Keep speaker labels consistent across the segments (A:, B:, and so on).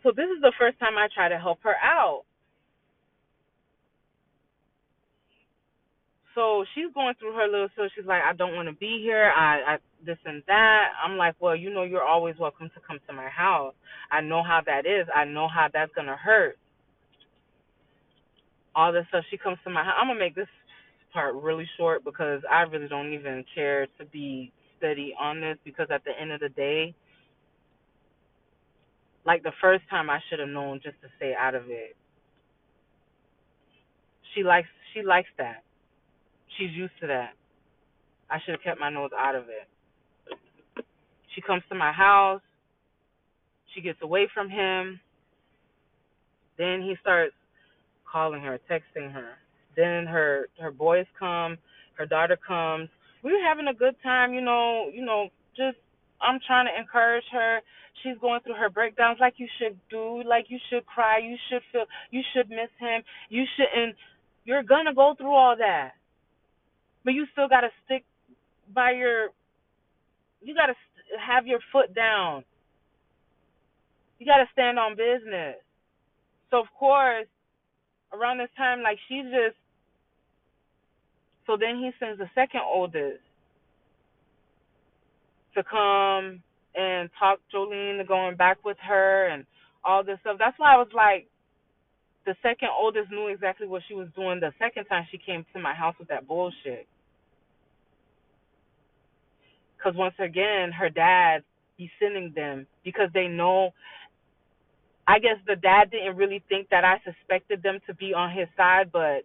A: So this is the first time I try to help her out. So she's going through her little, so she's like, I don't want to be here. I this and that. I'm like, well, you're always welcome to come to my house. I know how that is. I know how that's gonna hurt. All this stuff. She comes to my house. I'm gonna make this part really short because I really don't even care to be steady on this because at the end of the day, like the first time I should have known just to stay out of it. She likes that. She's used to that. I should have kept my nose out of it. She comes to my house. She gets away from him. Then he starts calling her, texting her. Then her boys come, her daughter comes. We were having a good time, just I'm trying to encourage her. She's going through her breakdowns like you should do, like you should cry, you should miss him. You shouldn't You're gonna go through all that. But you still gotta stick by you gotta have your foot down. You gotta stand on business. So of course, around this time, like she's just so then he sends the second oldest to come and talk Jolene to going back with her and all this stuff. That's why I was like, the second oldest knew exactly what she was doing the second time she came to my house with that bullshit. Because once again, her dad, he's sending them because they know. I guess the dad didn't really think that I suspected them to be on his side, but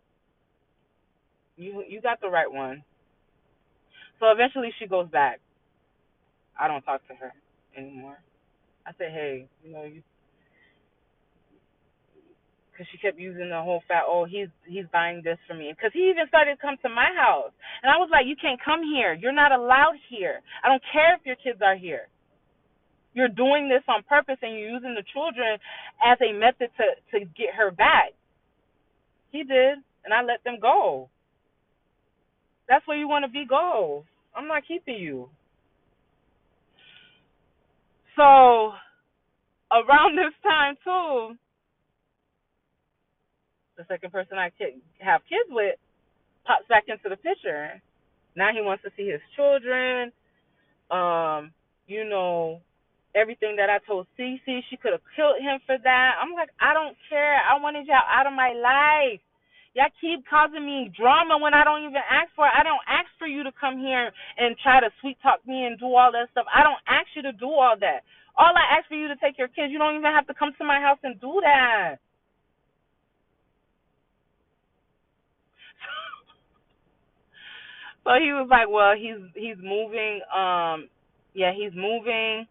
A: you got the right one. So eventually she goes back. I don't talk to her anymore. I said, hey, because she kept using the whole fact, oh, he's buying this for me, because he even started to come to my house, and I was like, you can't come here. You're not allowed here. I don't care if your kids are here. You're doing this on purpose, and you're using the children as a method to get her back. He did, and I let them go. That's where you want to be. Go. I'm not keeping you. So around this time too, the second person I have kids with pops back into the picture. Now he wants to see his children. Um, you know, everything that I told Cece, she could have killed him for that. I'm like, I don't care. I wanted y'all out of my life. Y'all keep causing me drama when I don't even ask for it. I don't ask for you to come here and try to sweet talk me and do all that stuff. I don't ask you to do all that. All I ask for you to take your kids. You don't even have to come to my house and do that. So he was like, well, he's moving. Yeah, he's moving,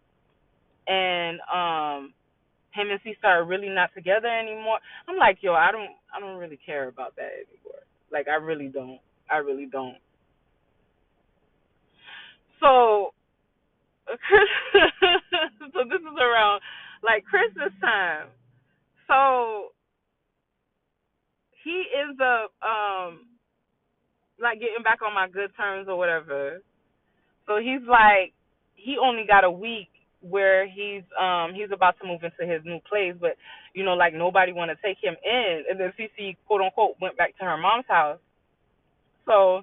A: and him and C Star are really not together anymore. I'm like, yo, I don't really care about that anymore. Like, I really don't. I really don't. So, so this is around like Christmas time. So he ends up like getting back on my good terms or whatever. So he's like, he only got a week where he's about to move into his new place, but like nobody want to take him in, and then Cece quote unquote went back to her mom's house. So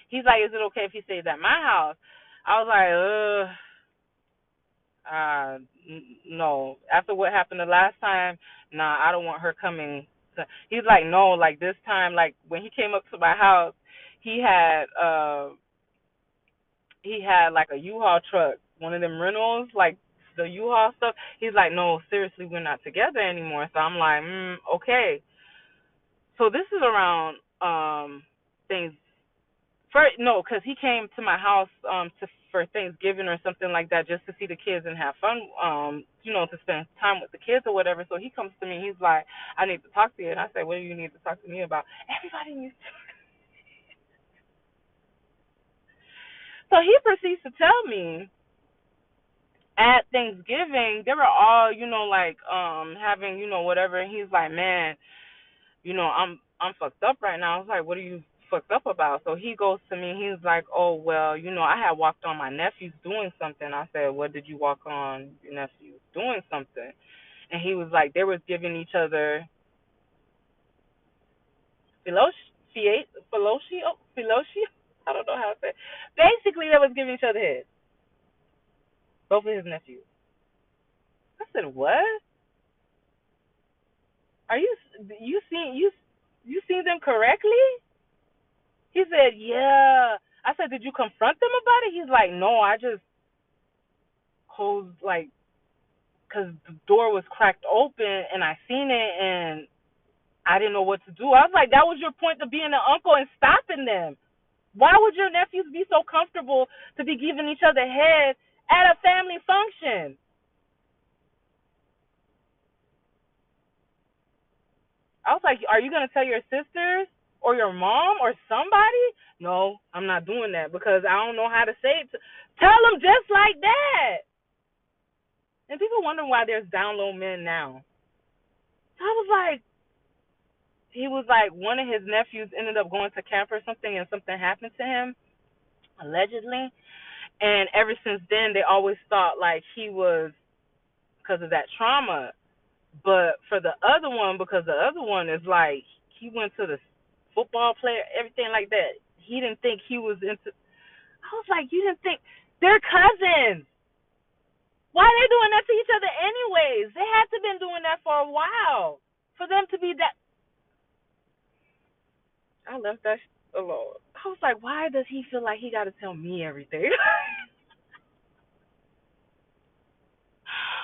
A: he's like, is it okay if he stays at my house? I was like, no. After what happened the last time, nah, I don't want her coming. He's like, no, like this time, like when he came up to my house, he had like a U-Haul truck, one of them rentals, like the U-Haul stuff. He's like, no, seriously, we're not together anymore. So I'm like, okay. So this is around things. First, no, because he came to my house for Thanksgiving or something like that, just to see the kids and have fun, to spend time with the kids or whatever. So he comes to me, he's like, I need to talk to you. And I say, what do you need to talk to me about? Everybody needs to. So he proceeds to tell me at Thanksgiving they were all, like having, whatever, and he's like, man, I'm fucked up right now. I was like, what are you fucked up about? So he goes to me, he's like, oh well, I had walked on my nephew's doing something. I said, what did you walk on your nephew's doing something? And like they was giving each other philosophy. I don't know how to say it. Basically, they was giving each other head. Both of his nephews. I said, what? Are you seen them correctly? He said, yeah. I said, did you confront them about it? He's like, no, I just closed, like, because the door was cracked open and I seen it and I didn't know what to do. I was like, that was your point of being an uncle and stopping them. Why would your nephews be so comfortable to be giving each other head at a family function? I was like, are you going to tell your sisters or your mom or somebody? No, I'm not doing that because I don't know how to say it. Tell them just like that. And people wonder why there's down low men now. So I was like, he was like, one of his nephews ended up going to camp or something and something happened to him, allegedly. And ever since then, they always thought like he was because of that trauma. But for the other one, because the other one is like, he went to the football player, everything like that. He didn't think he was into. I was like, you didn't think they're cousins. Why are they doing that to each other anyways? They had to been doing that for a while for them to be that. I left that alone. I was like, why does he feel like he got to tell me everything?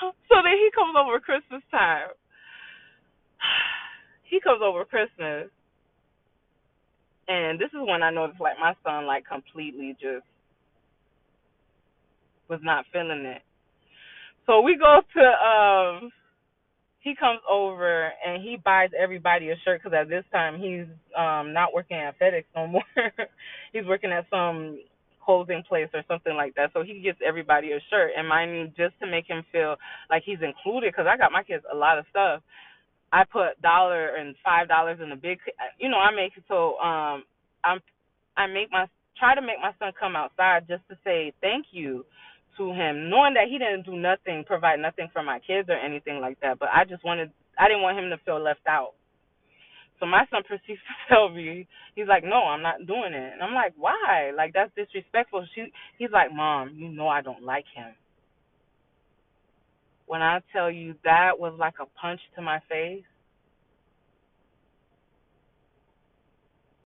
A: So then he comes over Christmas time. He comes over Christmas, and this is when I noticed like my son like completely just was not feeling it. So we go to he comes over and he buys everybody a shirt because at this time he's not working at FedEx no more. He's working at some clothing place or something like that. So he gets everybody a shirt, and mind you, just to make him feel like he's included, because I got my kids a lot of stuff. I put dollar and $5 in the big. I make it so I'm I make my try to make my son come outside just to say thank you to him, knowing that he didn't do nothing, provide nothing for my kids or anything like that. But I didn't want him to feel left out. So my son proceeds to tell me, he's like, no, I'm not doing it. And I'm like, why? Like, that's disrespectful. He's like, Mom, you know I don't like him. When I tell you that was like a punch to my face,